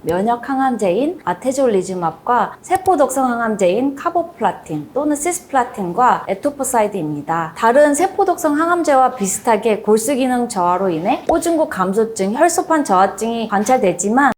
면역 항암제인 아테졸리즈맙과 세포독성 항암제인 카보플라틴 또는 시스플라틴과 에토포사이드입니다. 다른 세포독성 항암제와 비슷하게 골수 기능 저하로 인해 호중구 감소증, 혈소판 저하증이 관찰되지만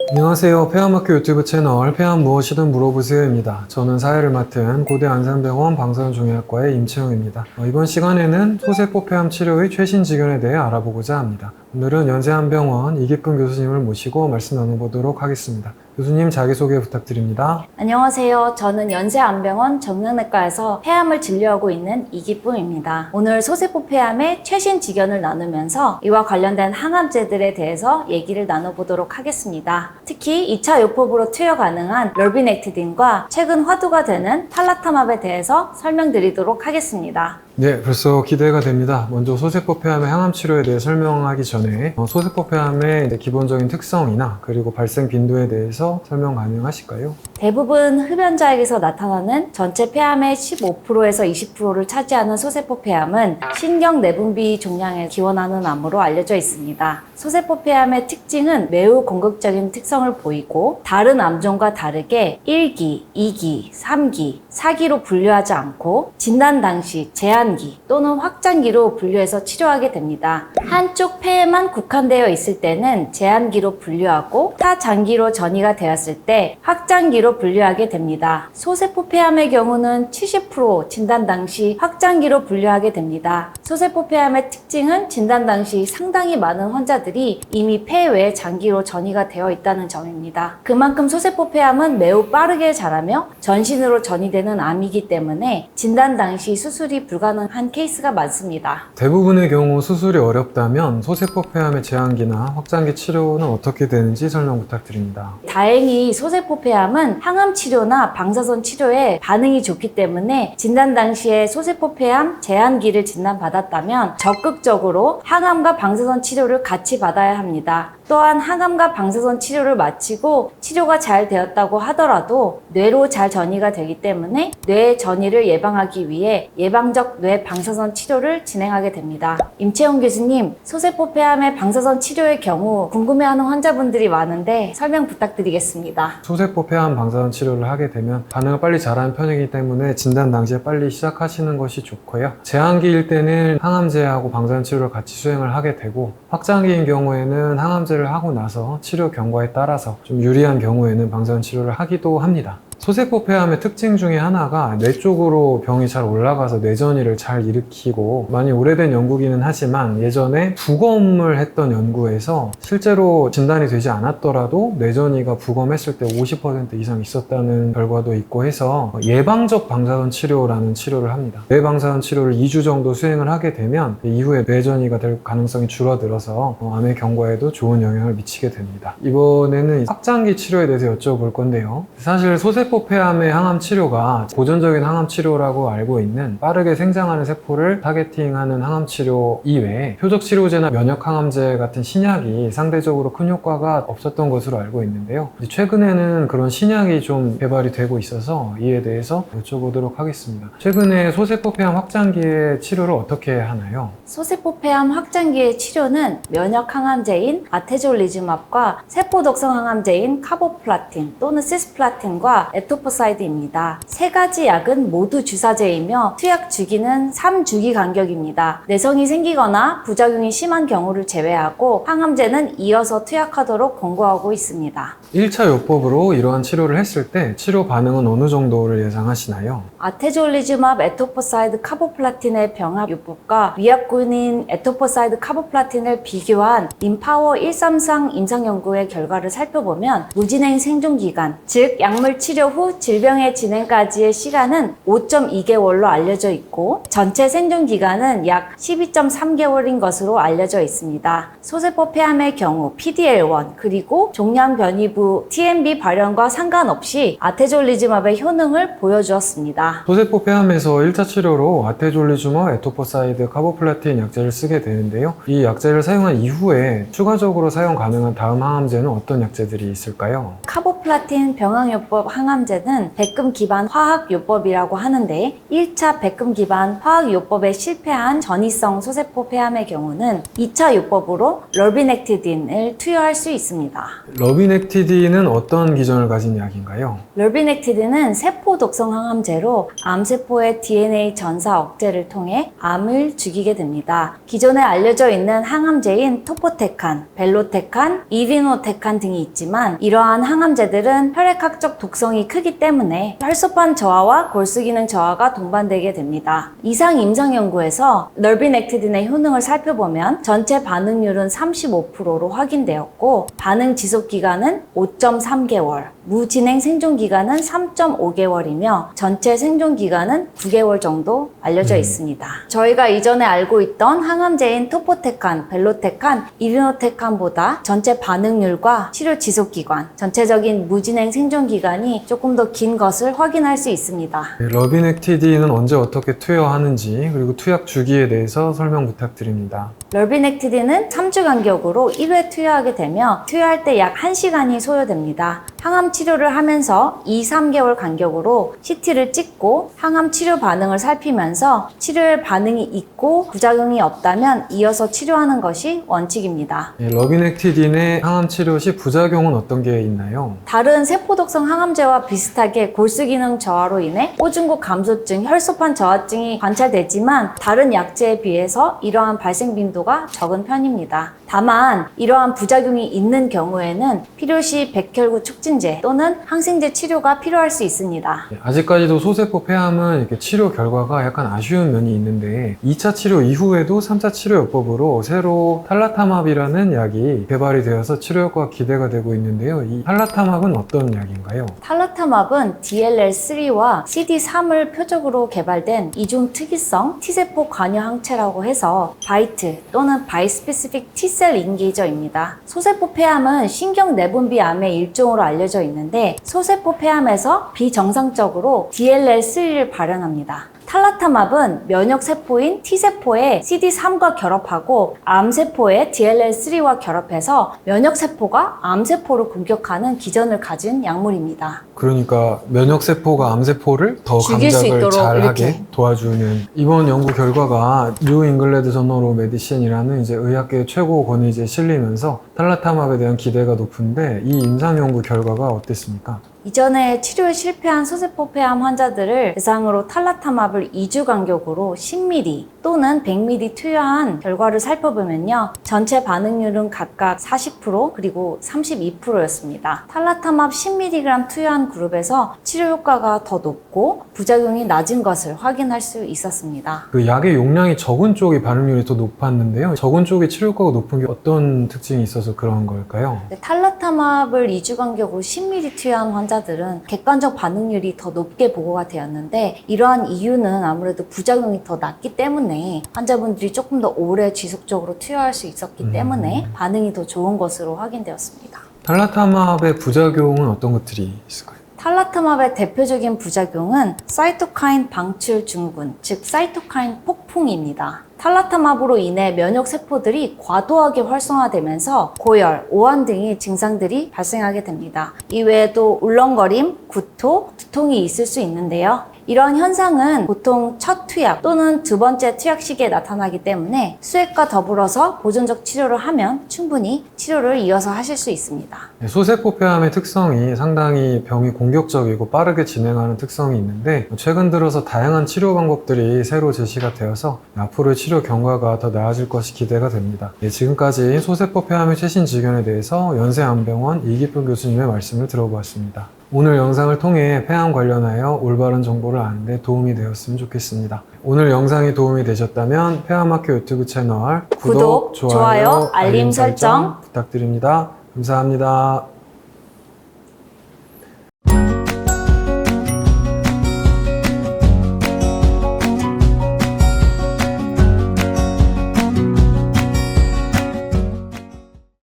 안녕하세요. 폐암학교 유튜브 채널 폐암 무엇이든 물어보세요입니다. 저는 사회를 맡은 고대 안산병원 방사선종양학과의 임채용입니다. 이번 시간에는 소세포 폐암 치료의 최신 지견에 대해 알아보고자 합니다. 오늘은 연세한병원 이기쁨 교수님을 모시고 말씀 나눠보도록 하겠습니다. 교수님 자기소개 부탁드립니다. 안녕하세요. 저는 연세안병원 정형외과에서 폐암을 진료하고 있는 이기쁨입니다. 오늘 소세포 폐암의 최신 지견을 나누면서 이와 관련된 항암제들에 대해서 얘기를 나눠보도록 하겠습니다. 특히 2차 요법으로 투여 가능한 럴비넥티딘과 최근 화두가 되는 탈라타맙에 대해서 설명드리도록 하겠습니다. 네, 벌써 기대가 됩니다. 먼저 소세포 폐암의 항암 치료에 대해 설명하기 전에 소세포 폐암의 기본적인 특성이나 그리고 발생 빈도에 대해서 설명 가능하실까요? 대부분 흡연자에게서 나타나는 전체 폐암의 15%에서 20%를 차지하는 소세포 폐암은 신경 내분비 종양에 기원하는 암으로 알려져 있습니다. 소세포 폐암의 특징은 매우 공격적인 특성을 보이고 다른 암종과 다르게 1기, 2기, 3기, 4기로 분류하지 않고 진단 당시 제한기 또는 확장기로 분류해서 치료하게 됩니다. 한쪽 폐에만 국한되어 있을 때는 제한기로 분류하고 타 장기로 전이가 되었을 때 확장기로 분류하게 됩니다. 소세포 폐암의 경우는 70% 진단 당시 확장기로 분류하게 됩니다. 소세포 폐암의 특징은 진단 당시 상당히 많은 환자들이 이미 폐외 장기로 전이가 되어 있다는 점입니다. 그만큼 소세포 폐암은 매우 빠르게 자라며 전신으로 전이되는 암이기 때문에 진단 당시 수술이 불가능한 케이스가 많습니다. 대부분의 경우 수술이 어렵다면 소세포 폐암의 제한기나 확장기 치료는 어떻게 되는지 설명 부탁드립니다. 다행히 소세포 폐암은 항암 치료나 방사선 치료에 반응이 좋기 때문에 진단 당시에 소세포 폐암 제한기를 진단받았다면 적극적으로 항암과 방사선 치료를 같이 받아야 합니다. 또한 항암과 방사선 치료를 마치고 치료가 잘 되었다고 하더라도 뇌로 잘 전이가 되기 때문에 뇌 전이를 예방하기 위해 예방적 뇌 방사선 치료를 진행하게 됩니다. 임채용 교수님, 소세포 폐암의 방사선 치료의 경우 궁금해하는 환자분들이 많은데 설명 부탁드리겠습니다. 소세포 폐암 방사선 치료를 하게 되면 반응을 빨리 잘하는 편이기 때문에 진단 당시에 빨리 시작하시는 것이 좋고요. 제한기일 때는 항암제하고 방사선 치료를 같이 수행을 하게 되고 확장기인 경우에는 항암제를 하고 나서 치료 경과에 따라서 좀 유리한 경우에는 방사선 치료를 하기도 합니다. 소세포 폐암의 특징 중에 하나가 뇌 쪽으로 병이 잘 올라가서 뇌전이를 잘 일으키고 많이 오래된 연구기는 하지만 예전에 부검을 했던 연구에서 실제로 진단이 되지 않았더라도 뇌전이가 부검했을 때 50% 이상 있었다는 결과도 있고 해서 예방적 방사선 치료라는 치료를 합니다. 뇌방사선 치료를 2주 정도 수행을 하게 되면 이후에 뇌전이가 될 가능성이 줄어들어서 암의 경과에도 좋은 영향을 미치게 됩니다. 이번에는 확장기 치료에 대해서 여쭤볼 건데요. 사실 소세포 폐암의 항암 치료가 고전적인 항암 치료라고 알고 있는 빠르게 생장하는 세포를 타겟팅하는 항암 치료 이외에 표적 치료제나 면역 항암제 같은 신약이 상대적으로 큰 효과가 없었던 것으로 알고 있는데요. 최근에는 그런 신약이 좀 개발이 되고 있어서 이에 대해서 여쭤보도록 하겠습니다. 최근에 소세포 폐암 확장기의 치료를 어떻게 하나요? 소세포 폐암 확장기의 치료는 면역 항암제인 아테졸리즈맙과 세포독성 항암제인 카보플라틴 또는 시스플라틴과 에토포사이드입니다. 세 가지 약은 모두 주사제이며 투약 주기는 3주기 간격입니다. 내성이 생기거나 부작용이 심한 경우를 제외하고 항암제는 이어서 투약하도록 권고하고 있습니다. 1차 요법으로 이러한 치료를 했을 때 치료 반응은 어느 정도를 예상하시나요? 아테졸리즈맙 에토포사이드 카보플라틴의 병합 요법과 위약군인 에토포사이드 카보플라틴을 비교한 인파워 133 임상연구의 결과를 살펴보면 무진행 생존기간, 즉 약물 치료 후 질병의 진행까지의 시간은 5.2개월로 알려져 있고 전체 생존기간은 약 12.3개월인 것으로 알려져 있습니다. 소세포 폐암의 경우 PD-L1 그리고 종양 변이부 TMB 발현과 상관없이 아테졸리즈맙의 효능을 보여주었습니다. 소세포 폐암에서 1차 치료로 아테졸리즈맙, 에토포사이드, 카보플라틴 약제를 쓰게 되는데요. 이 약제를 사용한 이후에 추가적으로 사용 가능한 다음 항암제는 어떤 약제들이 있을까요? 카보플라틴 카르보플라틴 병항요법 항암제는 백금 기반 화학요법이라고 하는데 1차 백금 기반 화학요법에 실패한 전이성 소세포 폐암의 경우는 2차 요법으로 럴비넥티딘을 투여할 수 있습니다. 러비넥티딘은 어떤 기전을 가진 약인가요? 럴비넥티딘은 세포 독성 항암제로 암세포의 DNA 전사 억제를 통해 암을 죽이게 됩니다. 기존에 알려져 있는 항암제인 토포테칸, 벨로테칸, 이리노테칸 등이 있지만 이러한 항암제들은 혈액학적 독성이 크기 때문에 혈소판 저하와 골수 기능 저하가 동반되게 됩니다. 이상 임상 연구에서 럴비넥티딘의 효능을 살펴보면 전체 반응률은 35%로 확인되었고 반응 지속 기간은 5.3개월, 무진행 생존 기간은 3.5개월이며 전체 생존 기간은 9개월 정도 알려져 있습니다. 저희가 이전에 알고 있던 항암제인 토포테칸, 벨로테칸, 이리노테칸보다 전체 반응률과 치료 지속 기간, 전체적인 무진행 생존 기간이 조금 더 긴 것을 확인할 수 있습니다. 러비넥티딘은 언제 어떻게 투여하는지 그리고 투약 주기에 대해서 설명 부탁드립니다. 럴비넥티딘은 3주 간격으로 1회 투여하게 되며 투여할 때 약 1시간이 소요됩니다. 항암 치료를 하면서 2-3개월 간격으로 CT를 찍고 항암 치료 반응을 살피면서 치료에 반응이 있고 부작용이 없다면 이어서 치료하는 것이 원칙입니다. 러비넥티딘의 항암 치료 시 부작용은 어떤 게 있나요? 다른 세포독성 항암제와 비슷하게 골수 기능 저하로 인해 호중구 감소증, 혈소판 저하증이 관찰되지만 다른 약제에 비해서 이러한 발생 빈도가 적은 편입니다. 다만 이러한 부작용이 있는 경우에는 필요시 백혈구 촉진제 또는 항생제 치료가 필요할 수 있습니다. 아직까지도 소세포 폐암은 이렇게 치료 결과가 약간 아쉬운 면이 있는데 2차 치료 이후에도 3차 치료요법으로 새로 탈라타맙이라는 약이 개발이 되어서 치료 효과가 기대가 되고 있는데요. 이 탈라타맙은 어떤 약인가요? 탈라타맙은 DLL3와 CD3을 표적으로 개발된 이중 특이성 T세포 관여 항체라고 해서 바이트 또는 바이스페시픽 T셀 인게이저입니다. 소세포 폐암은 신경 내분비 암의 일종으로 알려져 있는데 소세포 폐암에서 비정상적으로 DLL3를 발현합니다. 탈라타맙은 면역세포인 T세포의 CD3과 결합하고 암세포의 DLL3와 결합해서 면역세포가 암세포를 공격하는 기전을 가진 약물입니다. 그러니까 면역세포가 암세포를 더 죽일 수 감작을 있도록 잘하게 이렇게. 도와주는 이번 연구 결과가 뉴 잉글랜드 저널 오브 메디신이라는 이제 의학계 최고 권위지에 실리면서 탈라타맙에 대한 기대가 높은데 이 임상 연구 결과가 어땠습니까? 이전에 치료에 실패한 소세포 폐암 환자들을 대상으로 탈라타맙을 2주 간격으로 10ml 또는 100ml 투여한 결과를 살펴보면요. 전체 반응률은 각각 40% 그리고 32%였습니다. 탈라타맙 10mg 투여한 그룹에서 치료 효과가 더 높고 부작용이 낮은 것을 확인할 수 있었습니다. 그 약의 용량이 적은 쪽이 반응률이 더 높았는데요. 적은 쪽이 치료 효과가 높은 게 어떤 특징이 있어서 그런 걸까요? 탈라타맙을 2주 간격으로 10ml 투여한 환자들은 객관적 반응률이 더 높게 보고가 되었는데 이러한 이유는 아무래도 부작용이 더 낮기 때문에 환자분들이 조금 더 오래 지속적으로 투여할 수 있었기 때문에 반응이 더 좋은 것으로 확인되었습니다. 탈라타맙의 부작용은 어떤 것들이 있을까요? 탈라타맙의 대표적인 부작용은 사이토카인 방출 증후군, 즉 사이토카인 폭풍입니다. 탈라타맙으로 인해 면역세포들이 과도하게 활성화되면서 고열, 오한 등의 증상들이 발생하게 됩니다. 이외에도 울렁거림, 구토, 두통이 있을 수 있는데요. 이러한 현상은 보통 첫 투약 또는 두 번째 투약 시기에 나타나기 때문에 수액과 더불어서 보존적 치료를 하면 충분히 치료를 이어서 하실 수 있습니다. 소세포 폐암의 특성이 상당히 병이 공격적이고 빠르게 진행하는 특성이 있는데 최근 들어서 다양한 치료 방법들이 새로 제시가 되어서 앞으로의 치료 경과가 더 나아질 것이 기대가 됩니다. 지금까지 소세포 폐암의 최신 지견에 대해서 연세암병원 이기표 교수님의 말씀을 들어보았습니다. 오늘 영상을 통해 폐암 관련하여 올바른 정보를 아는 데 도움이 되었으면 좋겠습니다. 오늘 영상이 도움이 되셨다면 폐암학교 유튜브 채널 구독, 좋아요, 알림 설정 부탁드립니다. 감사합니다.